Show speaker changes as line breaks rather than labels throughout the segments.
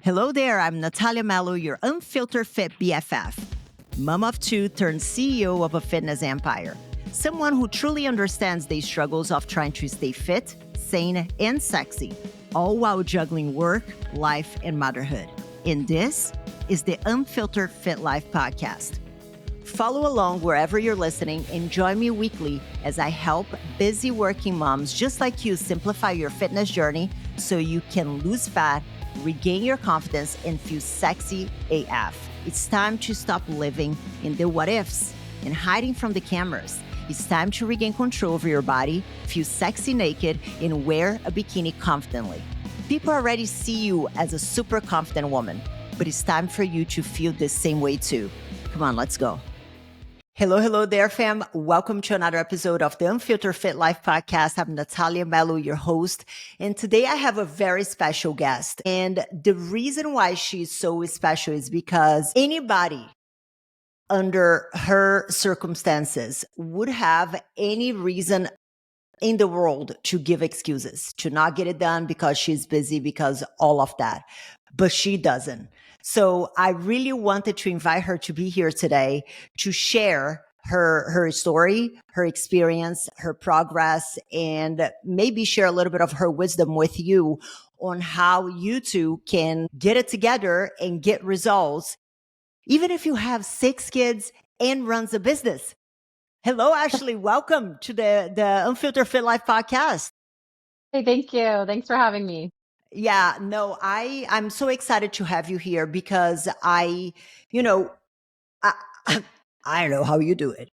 Hello there, I'm Nathalia Melo, your unfiltered fit BFF. Mom of two turned CEO of a fitness empire. Someone who truly understands the struggles of trying to stay fit, sane, and sexy, all while juggling work, life, and motherhood. And this is the Unfiltered Fit Life podcast. Follow along wherever you're listening and join me weekly as I help busy working moms just like you simplify your fitness journey so you can lose fat, regain your confidence, and feel sexy AF. It's time to stop living in the what ifs and hiding from the cameras. It's time to regain control over your body, feel sexy naked, and wear a bikini confidently. People already see you as a super confident woman, but it's time for you to feel the same way too. Come on, let's go. Hello there, fam. Welcome to another episode of the Unfiltered Fit Life podcast. I'm Nathalia Melo, your host. And today I have a very special guest. And the reason why she's so special is because anybody under her circumstances would have any reason in the world to give excuses, to not get it done because she's busy, because all of that. But she doesn't. So I really wanted to invite her to be here today to share her story, her experience, her progress, and maybe share a little bit of her wisdom with you on how you two can get it together and get results, even if you have 6 kids and runs a business. Hello, Ashley. Welcome to the Unfiltered Fit Life podcast.
Hey, thank you. Thanks for having me.
Yeah, no, I'm so excited to have you here because I I don't know how you do it,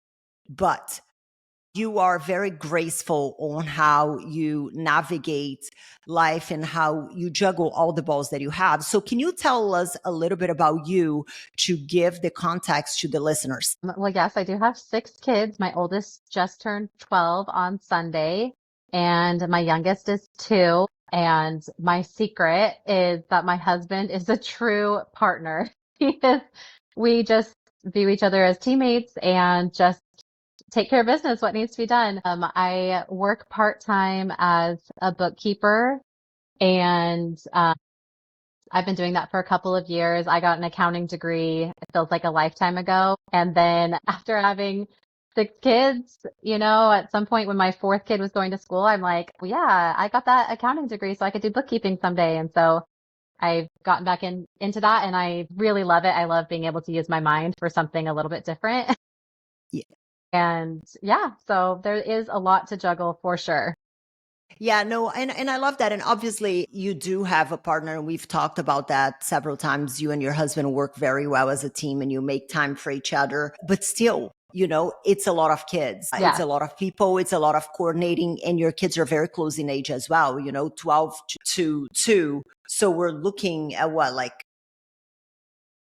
but you are very graceful on how you navigate life and how you juggle all the balls that you have. So can you tell us a little bit about you to give the context to the listeners?
Well, yes, I do have 6 kids. My oldest just turned 12 on Sunday, and my youngest is 2. And my secret is that my husband is a true partner. We just view each other as teammates and just take care of business, what needs to be done. I work part-time as a bookkeeper, and I've been doing that for a couple of years. I got an accounting degree, it feels like a lifetime ago. And then after having 6 kids, at some point when my 4th kid was going to school, I'm like, well, yeah, I got that accounting degree so I could do bookkeeping someday. And so I've gotten back into that, and I really love it. I love being able to use my mind for something a little bit different.
Yeah.
And yeah, so there is a lot to juggle for sure.
Yeah, no, and I love that. And obviously you do have a partner, and we've talked about that several times. You and your husband work very well as a team and you make time for each other. But still, it's a lot of kids.
Yeah.
It's a lot of people. It's a lot of coordinating. And your kids are very close in age as well, 12 to 2. So we're looking at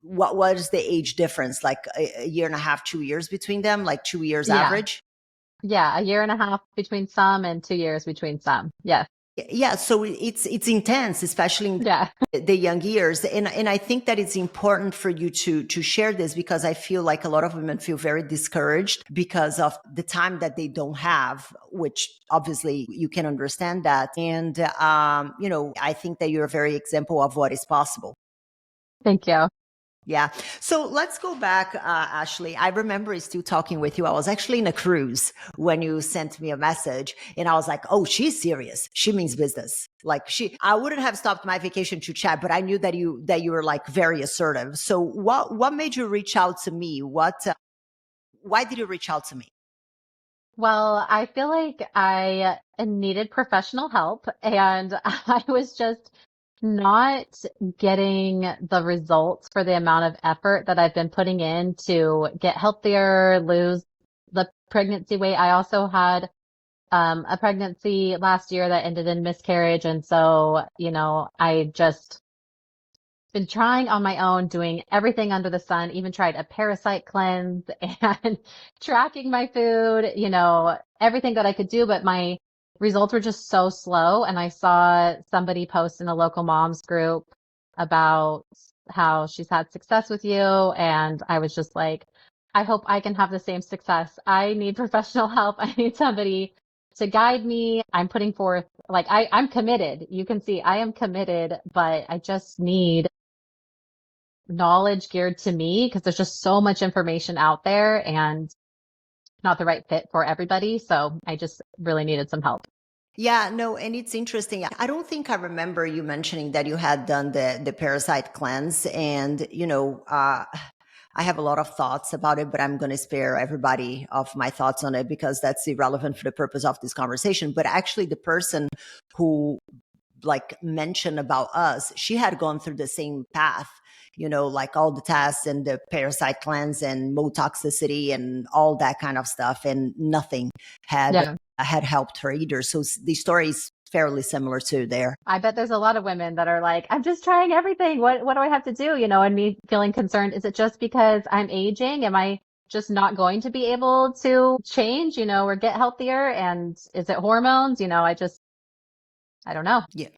what is the age difference? Like a year and a half, 2 years between them, like 2 years
Yeah.
average?
Yeah, a year and a half between some and 2 years between some. Yes.
Yeah, so it's intense, especially in
Yeah.
the young years. And I think that it's important for you to share this, because I feel like a lot of women feel very discouraged because of the time that they don't have, which obviously you can understand that. And, I think that you're a very example of what is possible.
Thank you.
Yeah. So let's go back, Ashley. I remember still talking with you. I was actually in a cruise when you sent me a message, and I was like, oh, she's serious. She means business. I wouldn't have stopped my vacation to chat, but I knew that you were like very assertive. So what made you reach out to me? Why did you reach out to me?
Well, I feel like I needed professional help, and I was just not getting the results for the amount of effort that I've been putting in to get healthier, lose the pregnancy weight. I also had a pregnancy last year that ended in miscarriage. And so, I just been trying on my own, doing everything under the sun, even tried a parasite cleanse and tracking my food, everything that I could do, but my results were just so slow. And I saw somebody post in a local moms group about how she's had success with you. And I was just like, I hope I can have the same success. I need professional help. I need somebody to guide me. I'm putting forth, I'm committed. You can see I am committed, but I just need knowledge geared to me because there's just so much information out there and not the right fit for everybody. So I just really needed some help.
Yeah, no, and it's interesting. I don't think I remember you mentioning that you had done the parasite cleanse, and I have a lot of thoughts about it, but I'm going to spare everybody of my thoughts on it because that's irrelevant for the purpose of this conversation. But actually, the person who like mentioned about us, she had gone through the same path, like all the tests and the parasite cleanse and mold toxicity and all that kind of stuff, and nothing had
Yeah.
had helped her either. So the story is fairly similar to there.
I bet there's a lot of women that are like, I'm just trying everything. What do I have to do? And me feeling concerned. Is it just because I'm aging? Am I just not going to be able to change, or get healthier? And is it hormones? I don't know.
Yeah.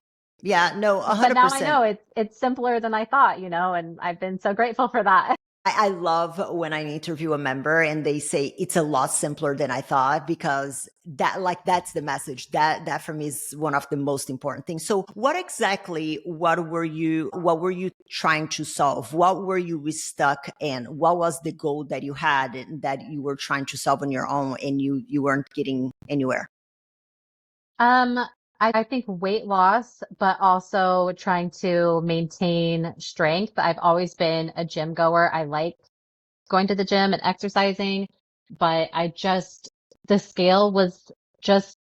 Yeah, no,
But now I
100%.
know it's simpler than I thought, and I've been so grateful for that.
I love when I interview a member and they say it's a lot simpler than I thought, because that's the message. That for me is one of the most important things. So what were you trying to solve? What were you stuck in? What was the goal that you had and that you were trying to solve on your own and you weren't getting anywhere?
Um, I think weight loss, but also trying to maintain strength. I've always been a gym goer. I like going to the gym and exercising, but the scale was just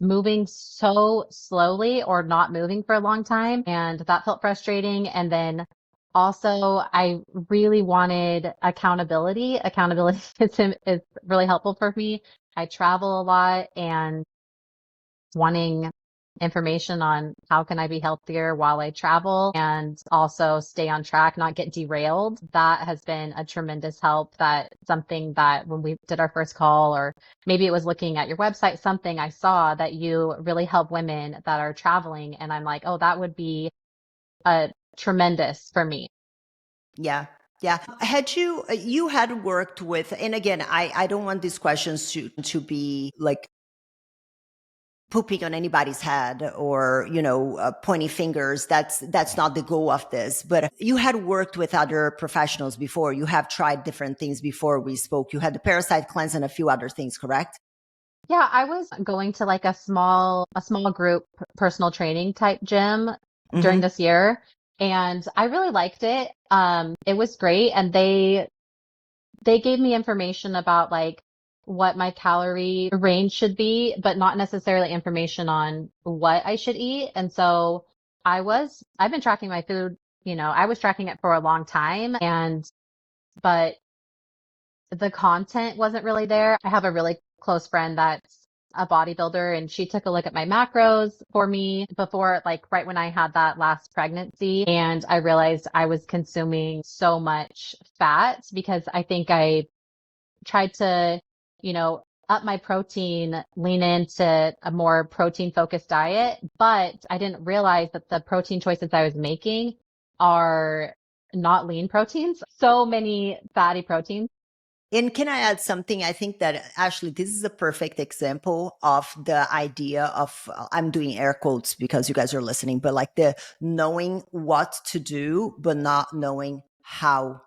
moving so slowly or not moving for a long time. And that felt frustrating. And then also I really wanted accountability. Accountability is really helpful for me. I travel a lot and wanting information on how can I be healthier while I travel and also stay on track, not get derailed. That has been a tremendous help. That something that when we did our first call, or maybe it was looking at your website, something I saw that you really help women that are traveling. And I'm like, oh, that would be tremendous for me.
Yeah. Yeah. You had worked with, and again, I don't want these questions to be like pooping on anybody's head or pointing fingers. That's not the goal of this. But you had worked with other professionals before. You have tried different things before we spoke. You had the parasite cleanse and a few other things, correct?
Yeah, I was going to like a small group personal training type gym during
Hmm.
this year, and I really liked it. It was great, and they gave me information about like what my calorie range should be, but not necessarily information on what I should eat. And so I've been tracking my food, I was tracking it for a long time, but the content wasn't really there. I have a really close friend that's a bodybuilder, and she took a look at my macros for me before, like right when I had that last pregnancy. And I realized I was consuming so much fat because I think I tried to, up my protein, lean into a more protein focused diet, but I didn't realize that the protein choices I was making are not lean proteins, so many fatty proteins.
And can I add something? I think that actually this is a perfect example of the idea of, I'm doing air quotes because you guys are listening, but like the knowing what to do, but not knowing how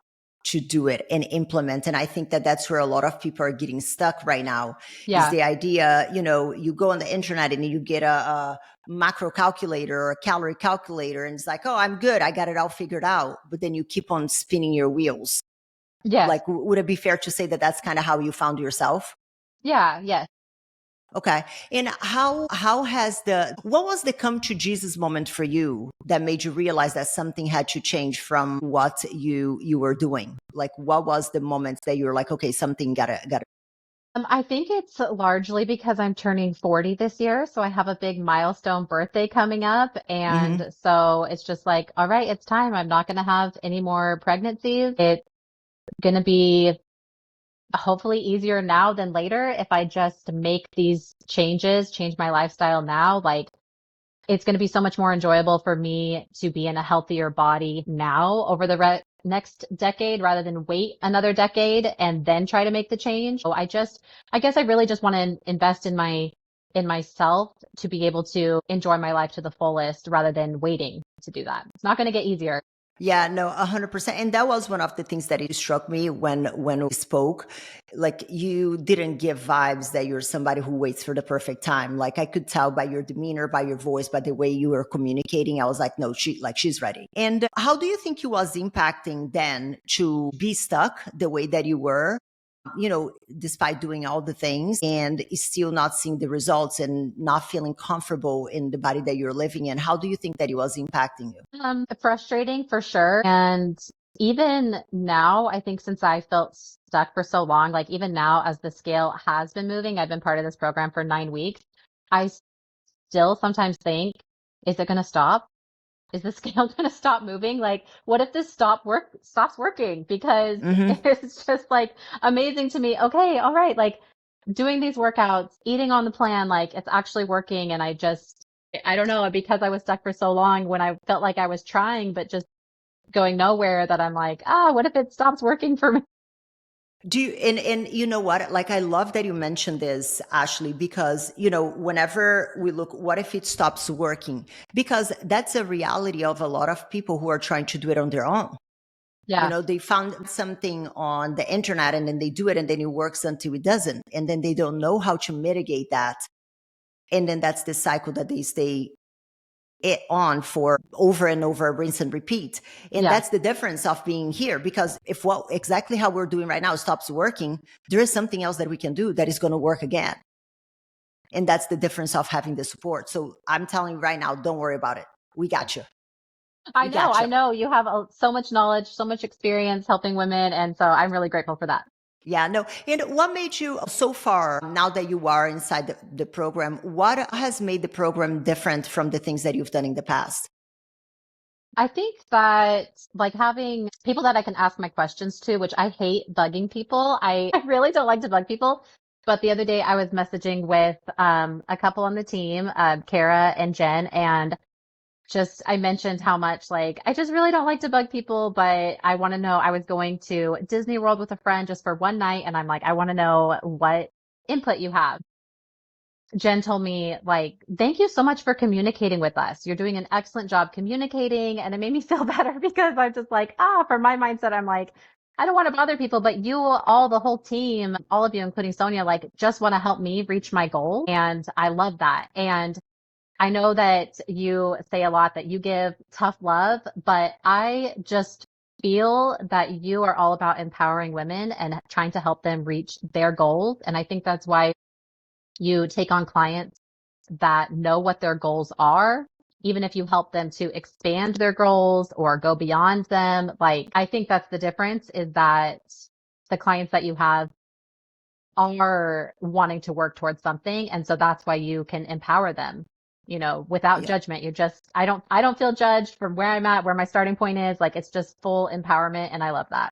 to do it and implement. And I think that that's where a lot of people are getting stuck right now, is
Yeah.
the idea, you go on the internet and you get a macro calculator or a calorie calculator, and it's like, oh, I'm good. I got it all figured out. But then you keep on spinning your wheels.
Yes.
Like, would it be fair to say that that's kind of how you found yourself?
Yeah. Yes.
Okay. And what was the come to Jesus moment for you that made you realize that something had to change from what you were doing? Like, what was the moment that you were like, okay, something gotta.
I think it's largely because I'm turning 40 this year. So I have a big milestone birthday coming up.
Hmm.
And so it's just like, all right, it's time. I'm not going to have any more pregnancies. It's going to be hopefully easier now than later if I just make these changes, change my lifestyle now. Like it's going to be so much more enjoyable for me to be in a healthier body now over the next decade rather than wait another decade and then try to make the change. So I guess I really just want to invest in myself to be able to enjoy my life to the fullest rather than waiting to do that. It's not going to get easier.
Yeah, no, 100%. And that was one of the things that it struck me when we spoke. Like you didn't give vibes that you're somebody who waits for the perfect time. Like I could tell by your demeanor, by your voice, by the way you were communicating. I was like, no, she's ready. And how do you think it was impacting then to be stuck the way that you were? Despite doing all the things and still not seeing the results and not feeling comfortable in the body that you're living in. How do you think that it was impacting you?
Frustrating for sure. And even now, I think since I felt stuck for so long, like even now as the scale has been moving, I've been part of this program for 9 weeks. I still sometimes think, is it going to stop? Is the scale going to stop moving? Like, what if this stops working? Because
Mm-hmm.
it's just like amazing to me. Okay, all right, like doing these workouts, eating on the plan, like it's actually working. And I don't know, because I was stuck for so long when I felt like I was trying, but just going nowhere, that I'm like, what if it stops working for me?
Do you, and you know what? Like, I love that you mentioned this, Ashley, because, whenever we look, what if it stops working? Because that's a reality of a lot of people who are trying to do it on their own.
Yeah,
They found something on the internet and then they do it and then it works until it doesn't. And then they don't know how to mitigate that. And then that's the cycle that they stay it on for over and over, rinse and repeat. And
yeah.
that's the difference of being here. Because if what exactly how we're doing right now stops working, there is something else that we can do that is going to work again. And that's the difference of having the support. So I'm telling you right now, don't worry about it. We got you. We got
I
you.
know you have so much knowledge, so much experience helping women. And so I'm really grateful for that.
Yeah, no. And what made you so far, now that you are inside the program, what has made the program different from the things that you've done in the past?
I think that like having people that I can ask my questions to, which I hate bugging people. I really don't like to bug people. But the other day I was messaging with a couple on the team, Kara and Jen, and just I mentioned how much like I just really don't like to bug people, but I want to know. I was going to Disney World with a friend just for one night, and I'm like, I want to know what input you have. Jen told me, like, thank you so much for communicating with us. You're doing an excellent job communicating. And it made me feel better because I'm just like, for my mindset, I'm like, I don't want to bother people, but you all, the whole team, all of you, including Sonia, like just want to help me reach my goal. And I love that. And I know that you say a lot that you give tough love, but I just feel that you are all about empowering women and trying to help them reach their goals. And I think that's why you take on clients that know what their goals are, even if you help them to expand their goals or go beyond them. Like, I think that's the difference, is that the clients that you have are wanting to work towards something. And so that's why you can empower them, without
Yeah.
judgment. I don't feel judged from where I'm at, where my starting point is. Like, it's just full empowerment. And I love that.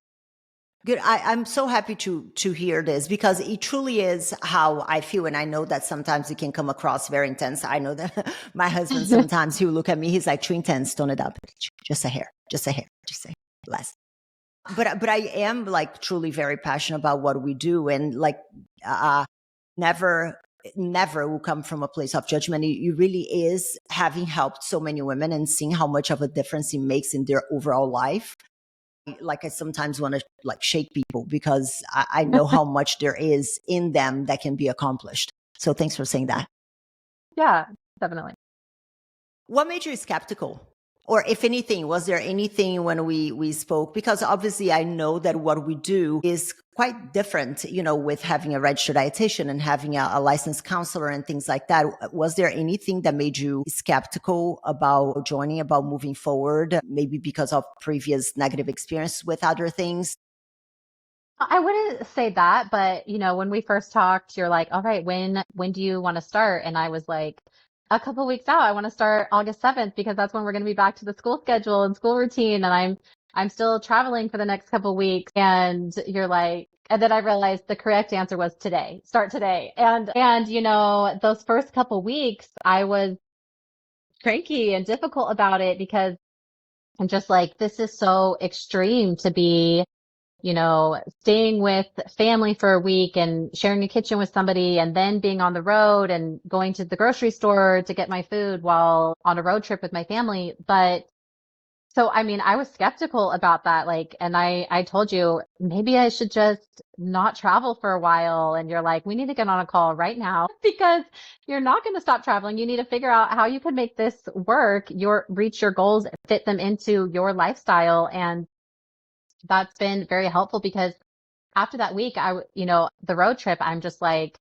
Good. I'm so happy to hear this because it truly is how I feel, and I know that sometimes it can come across very intense. I know that my husband sometimes he will look at me, he's like, too intense, tone it up, just a hair, just a hair less. But I am like truly very passionate about what we do, and like never never will come from a place of judgment. It really is having helped so many women and seeing how much of a difference it makes in their overall life. Like I sometimes want to like shake people because I know how much there is in them that can be accomplished. So thanks for saying that.
Yeah, definitely.
What made you skeptical? Or if anything, was there anything when we spoke? Because obviously I know that what we do is quite different, with having a registered dietitian and having a licensed counselor and things like that. Was there anything that made you skeptical about joining, about moving forward, maybe because of previous negative experience with other things?
I wouldn't say that, but when we first talked, you're like, all right, when do you want to start? And I was like, a couple weeks out. I want to start August 7th because that's when we're going to be back to the school schedule and school routine. And I'm still traveling for the next couple weeks. And you're like, and then I realized the correct answer was today, start today. And those first couple weeks, I was cranky and difficult about it because I'm just like, this is so extreme to be staying with family for a week and sharing a kitchen with somebody and then being on the road and going to the grocery store to get my food while on a road trip with my family. But So, I mean, I was skeptical about that. Like, and I told you maybe I should just not travel for a while. And you're like, we need to get on a call right now because you're not going to stop traveling. You need to figure out how you can make this work, reach your goals, fit them into your lifestyle. And that's been very helpful because after that week, the road trip, I'm just like,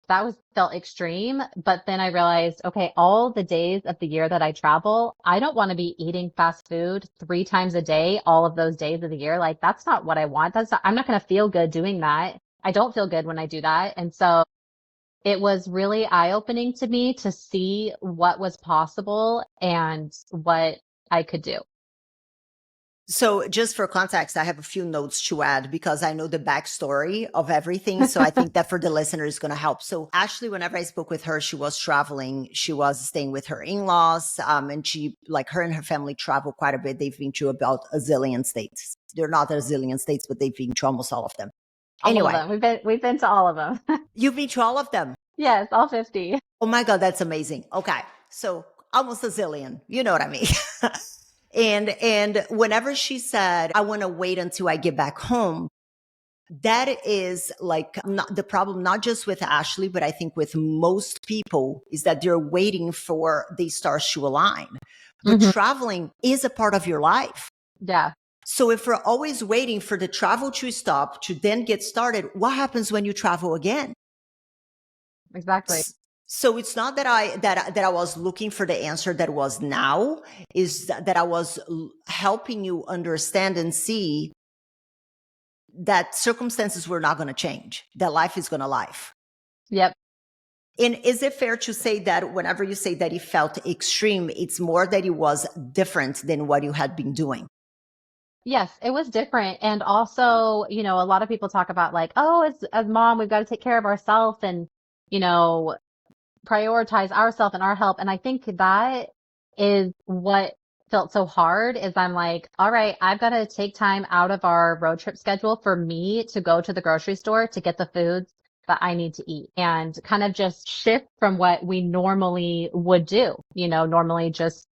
that was felt extreme. But then I realized, okay, all the days of the year that I travel, I don't want to be eating fast food 3 times a day, all of those days of the year. Like that's not what I want. I'm not going to feel good doing that. I don't feel good when I do that. And so it was really eye-opening to me to see what was possible and what I could do.
So, just for context, I have a few notes to add because I know the backstory of everything. So, I think that for the listener is going to help. So, Ashley, whenever I spoke with her, she was traveling. She was staying with her in-laws, and her and her family travel quite a bit. They've been to about a zillion states. They're not a zillion states, but they've been to almost all of them.
All of
Anyway,
them. We've been to all of them.
you've been to all of them.
Yes, all 50.
Oh my God, that's amazing. Okay, so almost a zillion. You know what I mean? And whenever she said, I want to wait until I get back home, that is like not the problem, not just with Ashley, but I think with most people is that they're waiting for the stars to align. But traveling is a part of your life.
Yeah,
So if we're always waiting for the travel to stop to then get started, what happens when you travel again?
exactly.
So it's not that I was looking for the answer that was now, is that I was helping you understand and see that circumstances were not going to change, that life is going to life.
Yep.
And is it fair to say that whenever you say that it felt extreme, it's more that it was different than what you had been doing?
Yes, it was different. And also, a lot of people talk about like, oh, as mom, we've got to take care of ourselves and, you know, prioritize ourselves and our help. And I think that is what felt so hard is I'm like, all right, I've got to take time out of our road trip schedule for me to go to the grocery store to get the foods that I need to eat and kind of just shift from what we normally would do, normally just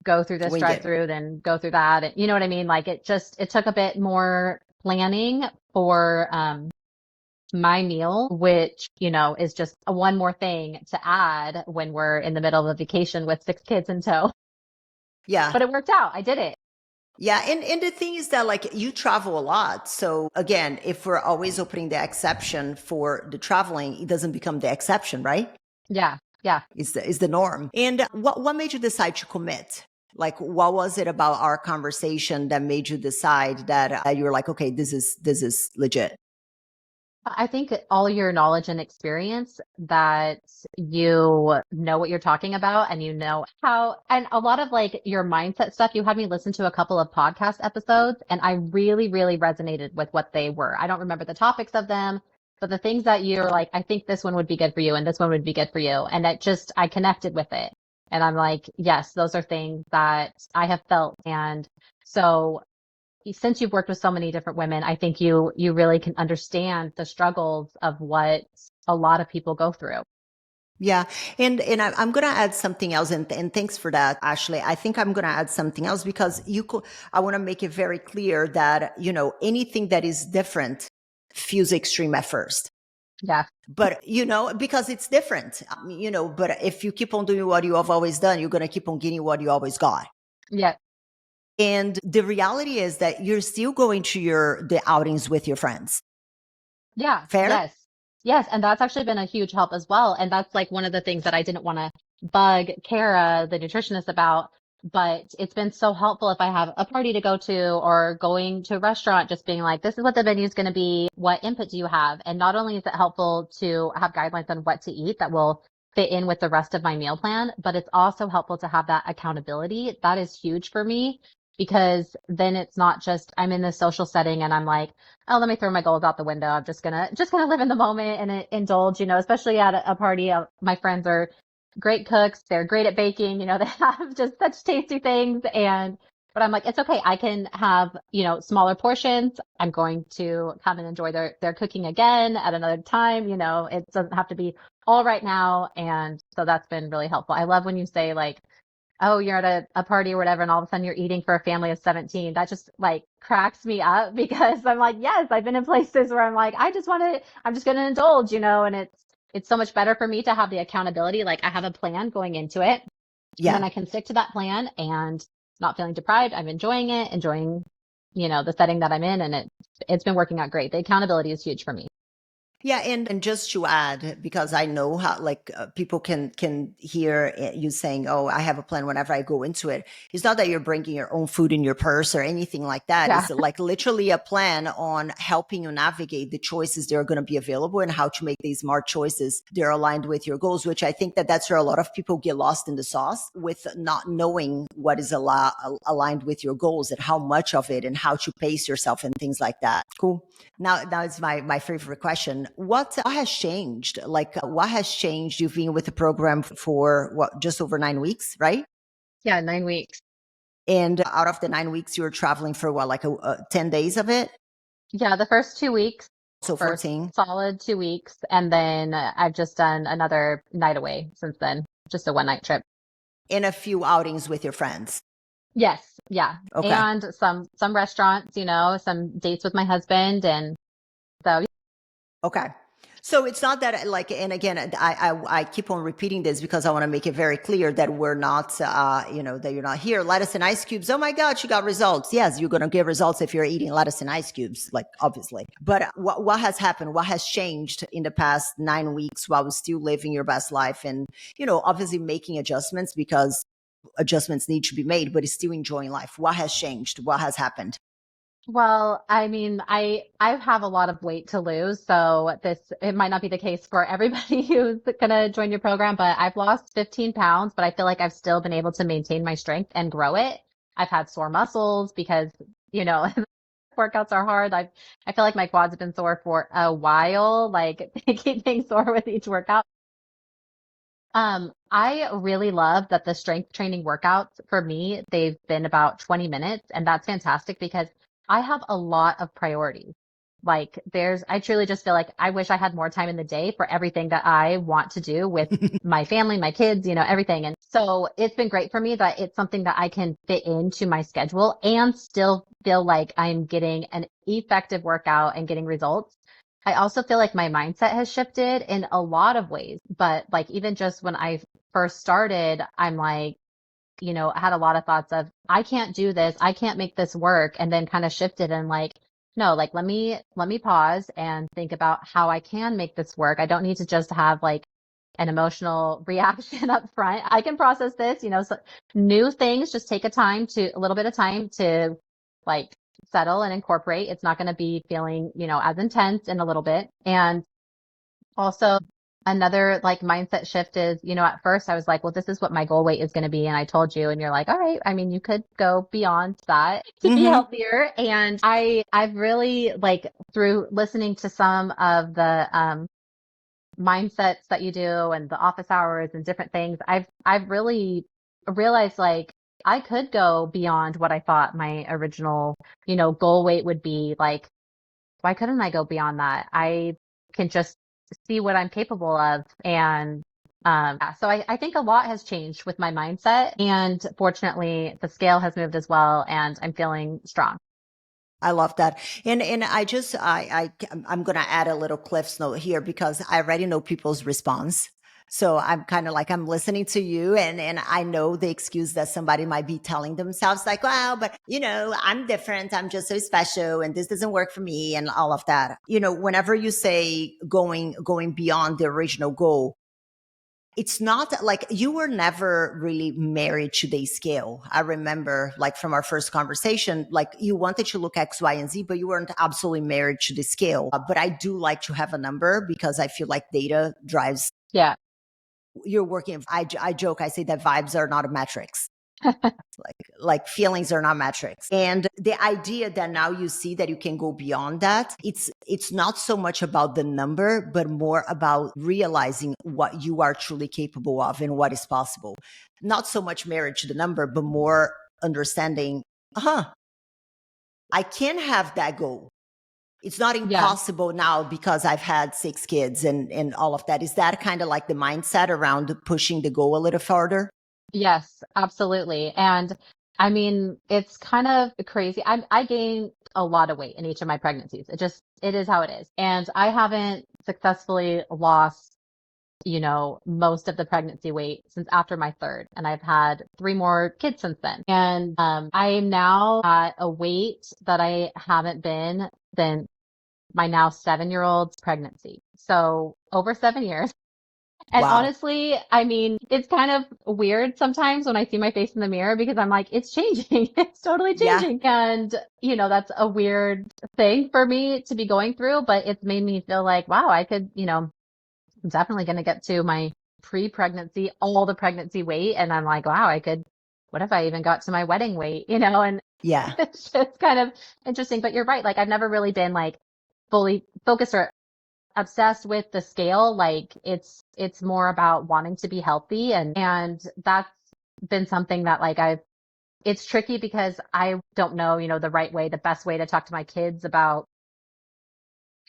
go through this
Wing
drive
it.
through, then go through that. And you know what I mean? Like it took a bit more planning for, my meal, which, is just one more thing to add when we're in the middle of a vacation with 6 kids in tow.
Yeah.
But it worked out. I did it.
Yeah. And the thing is that like you travel a lot. So again, if we're always opening the exception for the traveling, it doesn't become the exception, right?
Yeah. Yeah.
Is the norm. And what made you decide to commit? Like, what was it about our conversation that made you decide that you were like, okay, this is legit?
I think all your knowledge and experience that you know what you're talking about and you know how, and a lot of like your mindset stuff, you had me listen to a couple of podcast episodes and I really, really resonated with what they were. I don't remember the topics of them, but the things that you're like, I think this one would be good for you and this one would be good for you. And I connected with it. And I'm like, yes, those are things that I have felt. And so since you've worked with so many different women, I think you really can understand the struggles of what a lot of people go through.
Yeah. I'm going to add something else. And thanks for that, Ashley. I think I'm going to add something else because I want to make it very clear that, anything that is different feels extreme at first.
Yeah.
But, because it's different, but if you keep on doing what you have always done, you're going to keep on getting what you always got.
Yeah.
And the reality is that you're still going to the outings with your friends.
Yeah.
Fair?
Yes. Yes. And that's actually been a huge help as well. And that's like one of the things that I didn't want to bug Kara, the nutritionist, about. But it's been so helpful if I have a party to go to or going to a restaurant, just being like, this is what the menu is going to be. What input do you have? And not only is it helpful to have guidelines on what to eat that will fit in with the rest of my meal plan, but it's also helpful to have that accountability. That is huge for me because then it's not just I'm in this social setting and I'm like, oh, let me throw my goals out the window. I'm just gonna live in the moment and indulge, especially at a party. My friends are great cooks. They're great at baking. They have just such tasty things. But I'm like, it's okay. I can have, smaller portions. I'm going to come and enjoy their cooking again at another time. It doesn't have to be all right now. And so that's been really helpful. I love when you say like, oh, you're at a party or whatever, and all of a sudden you're eating for a family of 17. That just like cracks me up because I'm like, yes, I've been in places where I'm like, I'm just going to indulge, and it's so much better for me to have the accountability. Like I have a plan going into it, and then
Yeah.
I can stick to that plan and not feeling deprived. I'm enjoying it, enjoying, the setting that I'm in, and it's been working out great. The accountability is huge for me.
Yeah, and just to add, because I know how like people can hear you saying, "Oh, I have a plan." Whenever I go into it, it's not that you're bringing your own food in your purse or anything like that.
Yeah.
It's like literally a plan on helping you navigate the choices that are going to be available and how to make these smart choices. They're aligned with your goals, which I think that's where a lot of people get lost in the sauce with not knowing what is aligned with your goals and how much of it and how to pace yourself and things like that. Cool. Now it's my favorite question. What has changed? Like, what has changed? You've been with the program for what, just over 9 weeks, right?
Yeah, 9 weeks.
And out of the 9 weeks, you were traveling for what, like 10 days of it?
Yeah, the first 2 weeks,
So
first
14.
solid 2 weeks, and then I've just done another night away since then, just a one night trip.
And a few outings with your friends.
Yes, yeah,
Okay.
and some restaurants, some dates with my husband, and so
Okay. So it's not that like, and again, I keep on repeating this because I want to make it very clear that we're not, that you're not here. Lettuce and ice cubes. Oh my God, she got results. Yes, you're going to get results if you're eating lettuce and ice cubes, like obviously. But what has happened? What has changed in the past 9 weeks while still living your best life and, obviously making adjustments because adjustments need to be made, but it's still enjoying life. What has changed? What has happened?
well, I mean, I have a lot of weight to lose, so it might not be the case for everybody who's gonna join your program, but I've lost 15 pounds, but I feel like I've still been able to maintain my strength and grow it. I've had sore muscles because, workouts are hard. I feel like my quads have been sore for a while, like they keep being sore with each workout. I really love that the strength training workouts for me, they've been about 20 minutes, and that's fantastic because I have a lot of priorities. Like I truly just feel like I wish I had more time in the day for everything that I want to do with my family, my kids, everything. And so it's been great for me that it's something that I can fit into my schedule and still feel like I'm getting an effective workout and getting results. I also feel like my mindset has shifted in a lot of ways, but like even just when I first started, I'm like, I had a lot of thoughts of, I can't do this. I can't make this work. And then kind of shifted and like, no, like let me pause and think about how I can make this work. I don't need to just have like an emotional reaction up front. I can process this, so new things just take a little bit of time to like settle and incorporate. It's not going to be feeling, as intense in a little bit. And also another like mindset shift is, at first I was like, well, this is what my goal weight is going to be. And I told you, and you're like, all right, I mean, you could go beyond that to be
Mm-hmm.
healthier. And I've really like through listening to some of the, mindsets that you do and the office hours and different things, I've really realized like I could go beyond what I thought my original, goal weight would be. Like, why couldn't I go beyond that? I can just see what I'm capable of. And yeah, so I think a lot has changed with my mindset. And fortunately, the scale has moved as well. And I'm feeling strong.
I love that. And I'm going to add a little Cliff's note here because I already know people's response. So I'm kind of like, I'm listening to you and I know the excuse that somebody might be telling themselves like, wow, but I'm different. I'm just so special and this doesn't work for me and all of that. Whenever you say going beyond the original goal, it's not like you were never really married to the scale. I remember like from our first conversation, like you wanted to look X, Y, and Z, but you weren't absolutely married to the scale. But I do like to have a number because I feel like data drives.
Yeah.
You're working. I joke. I say that vibes are not metrics. Like feelings are not metrics. And the idea that now you see that you can go beyond that, it's not so much about the number, but more about realizing what you are truly capable of and what is possible. Not so much married to the number, but more understanding, I can have that goal. It's not
Yeah.
impossible now because I've had 6 kids and all of that. Is that kind of like the mindset around pushing the goal a little further?
Yes, absolutely. And I mean, it's kind of crazy. I gained a lot of weight in each of my pregnancies. It is how it is. And I haven't successfully lost, most of the pregnancy weight since after my third. And I've had three more kids since then. And I am now at a weight that I haven't been since my now 7-year old's pregnancy. So over 7 years. And
Wow.
honestly, I mean, it's kind of weird sometimes when I see my face in the mirror because I'm like, it's changing. It's totally
Yeah.
changing. And, that's a weird thing for me to be going through, but it's made me feel like, wow, I could, I'm definitely going to get to my pre-pregnancy, all the pregnancy weight. And I'm like, wow, what if I even got to my wedding weight, and
Yeah.
it's just kind of interesting. But you're right. Like, I've never really been like fully focused or obsessed with the scale. Like it's more about wanting to be healthy, and that's been something that like it's tricky because I don't know, the right way, the best way to talk to my kids about.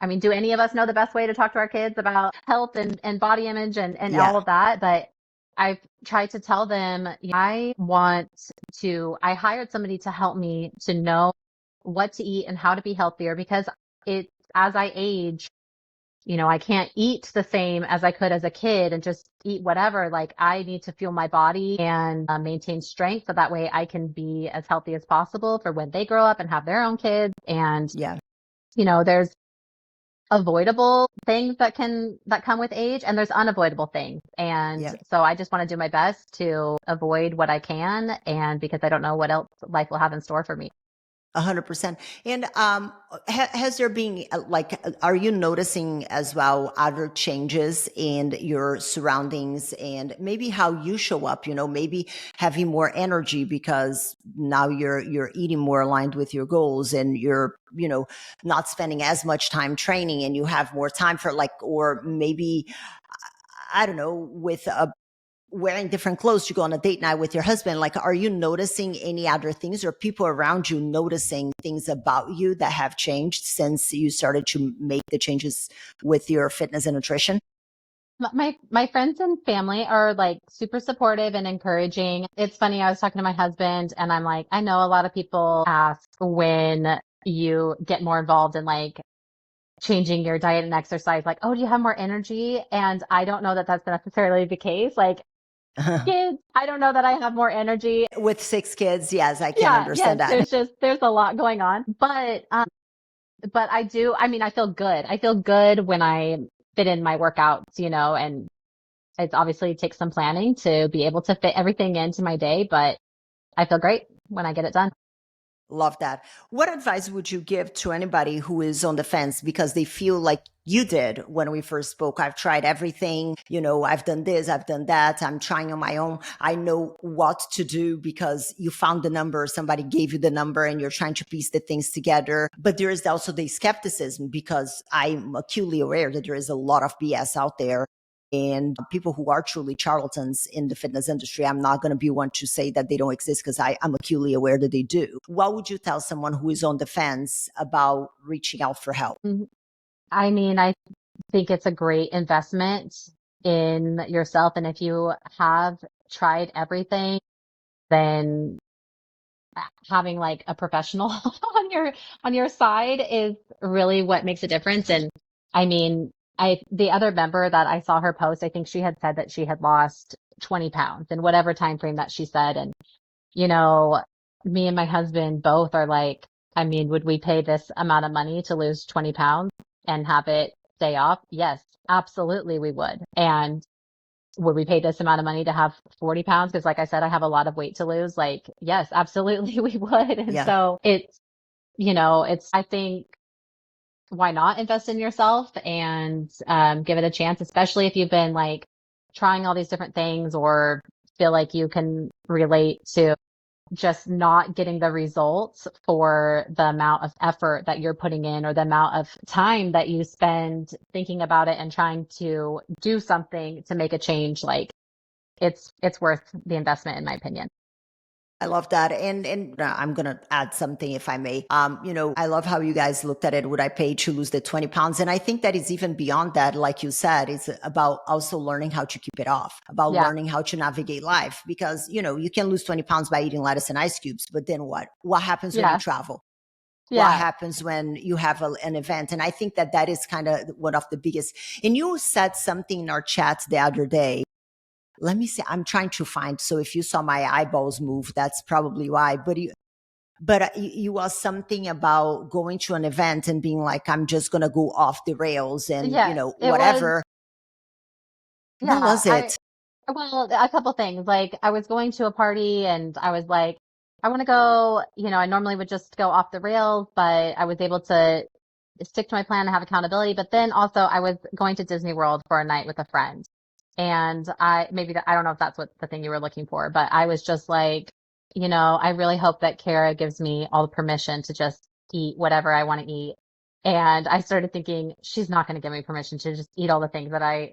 I mean, do any of us know the best way to talk to our kids about health and body image and
Yeah.
all of that? But I've tried to tell them, I hired somebody to help me to know what to eat and how to be healthier because as I age, I can't eat the same as I could as a kid and just eat whatever. Like I need to fuel my body and maintain strength so that way I can be as healthy as possible for when they grow up and have their own kids. And,
Yeah.
there's avoidable things that come with age and there's unavoidable things. And
Yeah.
so I just want to do my best to avoid what I can. And because I don't know what else life will have in store for me.
100%. And has there been are you noticing as well other changes in your surroundings and maybe how you show up? Maybe having more energy because now you're eating more aligned with your goals, and you're not spending as much time training, and you have more time for or maybe I don't know, with a wearing different clothes to go on a date night with your husband. Like, are you noticing any other things, or people around you noticing things about you that have changed since you started to make the changes with your fitness and nutrition?
My friends and family are like super supportive and encouraging. It's funny, I was talking to my husband and I'm like, I know a lot of people ask when you get more involved in like changing your diet and exercise, like, oh, do you have more energy? And I don't know that that's necessarily the case. Like kids, I don't know that I have more energy.
With 6 kids, yes, I can
Yeah, yes,
understand that.
there's a lot going on. But I mean, I feel good. I feel good when I fit in my workouts, and it's obviously takes some planning to be able to fit everything into my day, but I feel great when I get it done.
Love that. What advice would you give to anybody who is on the fence because they feel like you did when we first spoke? I've tried everything. I've done this, I've done that. I'm trying on my own. I know what to do because you found the number, somebody gave you the number, and you're trying to piece the things together. But there is also the skepticism because I'm acutely aware that there is a lot of BS out there and people who are truly charlatans in the fitness industry. I'm not going to be one to say that they don't exist because I'm acutely aware that they do. What would you tell someone who is on the fence about reaching out for help?
Mhm. I mean, I think it's a great investment in yourself. And if you have tried everything, then having like a professional on your side is really what makes a difference. And I mean, the other member that I saw her post, I think she had said that she had lost 20 pounds in whatever time frame that she said. And, you know, me and my husband both are like, I mean, would we pay this amount of money to lose 20 pounds and have it stay off? Yes, absolutely we would. And would we pay this amount of money to have 40 pounds? Because like I said, I have a lot of weight to lose. Like, yes, absolutely we would. And
Yeah.
so I think why not invest in yourself and give it a chance, especially if you've been like trying all these different things or feel like you can relate to just not getting the results for the amount of effort that you're putting in or the amount of time that you spend thinking about it and trying to do something to make a change. Like it's worth the investment in my opinion.
I love that. And I'm going to add something if I may. I love how you guys looked at it. Would I pay to lose the 20 pounds? And I think that it's even beyond that. Like you said, it's about also learning how to keep it off, about
Yeah.
learning how to navigate life because, you can lose 20 pounds by eating lettuce and ice cubes, but then what? What happens when you
Yeah.
travel? What
Yeah.
happens when you have an event? And I think that that is kind of one of the biggest. And you said something in our chat the other day. Let me see. I'm trying to find. So if you saw my eyeballs move, that's probably why. But you was something about going to an event and being like, I'm just gonna go off the rails and
Yeah. It was,
whatever. What
yeah.
was it?
Well, a couple things. Like I was going to a party and I was like, I want to go, I normally would just go off the rails, but I was able to stick to my plan and have accountability. But then also I was going to Disney World for a night with a friend. And I don't know if that's what the thing you were looking for, but I was just like, I really hope that Kara gives me all the permission to just eat whatever I want to eat. And I started thinking, she's not going to give me permission to just eat all the things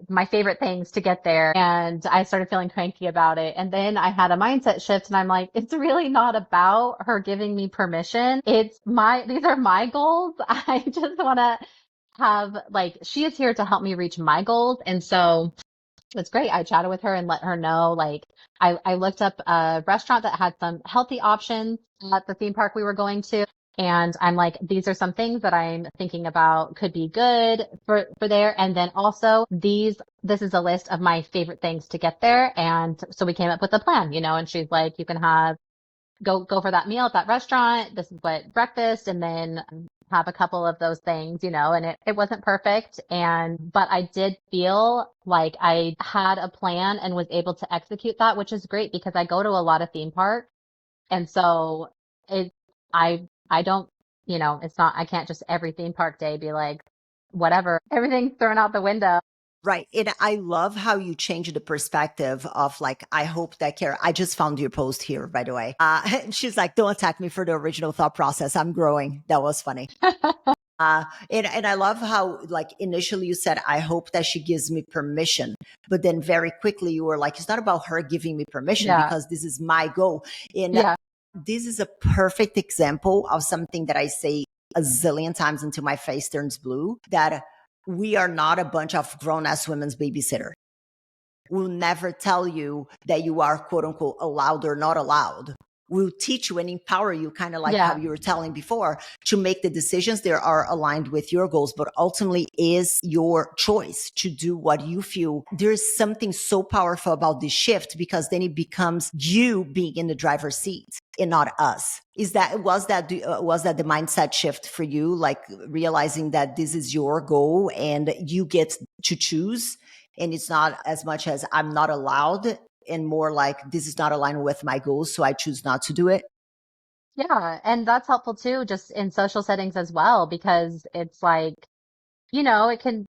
my favorite things to get there. And I started feeling cranky about it. And then I had a mindset shift and I'm like, it's really not about her giving me permission. These are my goals. I just want to she is here to help me reach my goals. And so it's great. I chatted with her and let her know, I looked up a restaurant that had some healthy options at the theme park we were going to. And I'm like, these are some things that I'm thinking about could be good for there. And then also this is a list of my favorite things to get there. And so we came up with a plan, and she's like, you can go for that meal at that restaurant. This is what breakfast, and then have a couple of those things, and it wasn't perfect. But I did feel like I had a plan and was able to execute that, which is great because I go to a lot of theme parks. And so it, I don't, it's not, I can't just every theme park day be like, whatever, everything's thrown out the window.
Right. And I love how you change the perspective of like, I hope that Kara, I just found your post here, by the way. And she's like, don't attack me for the original thought process. I'm growing. That was funny. And I love how like initially you said, I hope that she gives me permission, but then very quickly you were like, it's not about her giving me permission
Yeah.
because this is my goal. And
Yeah.
this is a perfect example of something that I say a zillion times until my face turns blue, that we are not a bunch of grown-ass women's babysitter. We'll never tell you that you are quote unquote allowed or not allowed. We'll teach you and empower you, kind of like how
Yeah.
you were telling before, to make the decisions that are aligned with your goals, but ultimately is your choice to do what you feel. There's something so powerful about this shift because then it becomes you being in the driver's seat and not us. Was that the mindset shift for you? Like realizing that this is your goal and you get to choose, and it's not as much as I'm not allowed, and more like this is not aligned with my goals, so I choose not to do it.
Yeah. And that's helpful too, just in social settings as well, because it's like, it can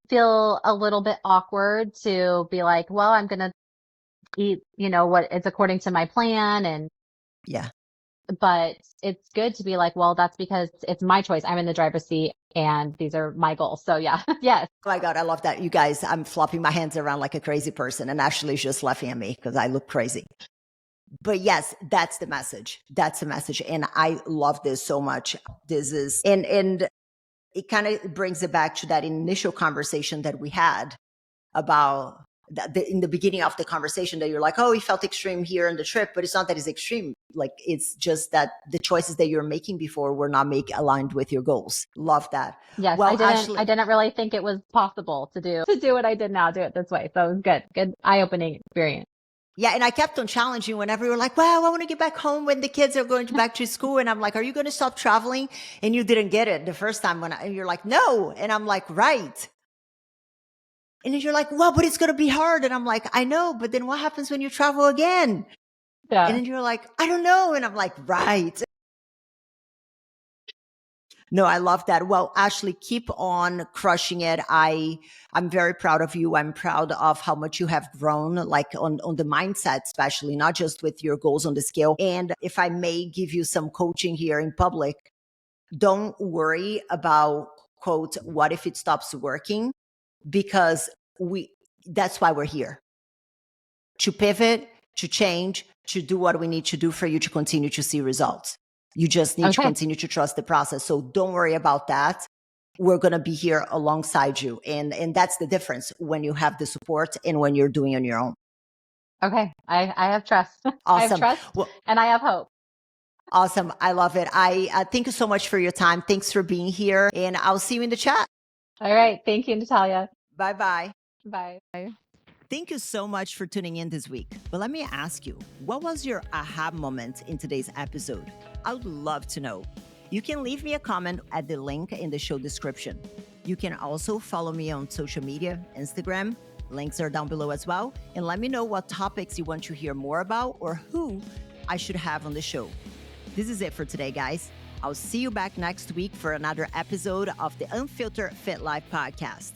feel a little bit awkward to be like, well, I'm going to eat, what it's according to my plan.
Yeah.
But it's good to be like, well, that's because it's my choice. I'm in the driver's seat and these are my goals. So yeah. Yes.
Oh my God, I love that. You guys, I'm flopping my hands around like a crazy person, and Ashley's just laughing at me because I look crazy. But yes, that's the message. That's the message. And I love this so much. This is, and it kind of brings it back to that initial conversation that we had about in the beginning of the conversation, that you're like, oh, we felt extreme here in the trip, but it's not that it's extreme. Like it's just that the choices that you're making before were not aligned with your goals. Love that.
Yes.
Well,
I
Ashley,
didn't really think it was possible to do what I did now, do it this way. So it was good. Good eye-opening experience.
yeah, and I kept on challenging whenever you were like, well, I want to get back home when the kids are going back to school. And I'm like, are you going to stop traveling? And you didn't get it the first time and you're like, no. And I'm like, right. And then you're like, well, but it's going to be hard. And I'm like, I know, but then what happens when you travel again? And
Yeah.
then you're like, I don't know. And I'm like, right. No, I love that. Well, Ashley, keep on crushing it. I'm very proud of you. I'm proud of how much you have grown, like on the mindset, especially not just with your goals on the scale. And if I may give you some coaching here in public, don't worry about quote, what if it stops working? Because that's why we're here, to pivot, to change, to do what we need to do for you to continue to see results. You just need to
Okay.
continue to trust the process. So don't worry about that. We're going to be here alongside you. And that's the difference when you have the support and when you're doing on your own.
Okay. I have trust. I have
Awesome.
trust
Well,
and I have hope.
awesome. I love it. I thank you so much for your time. Thanks for being here. And I'll see you in the chat.
All right. Thank you, Nathalia.
Bye-bye.
Bye.
Thank you so much for tuning in this week. But let me ask you, what was your aha moment in today's episode? I would love to know. You can leave me a comment at the link in the show description. You can also follow me on social media, Instagram. Links are down below as well. And let me know what topics you want to hear more about or who I should have on the show. This is it for today, guys. I'll see you back next week for another episode of the Unfiltered Fit Life podcast.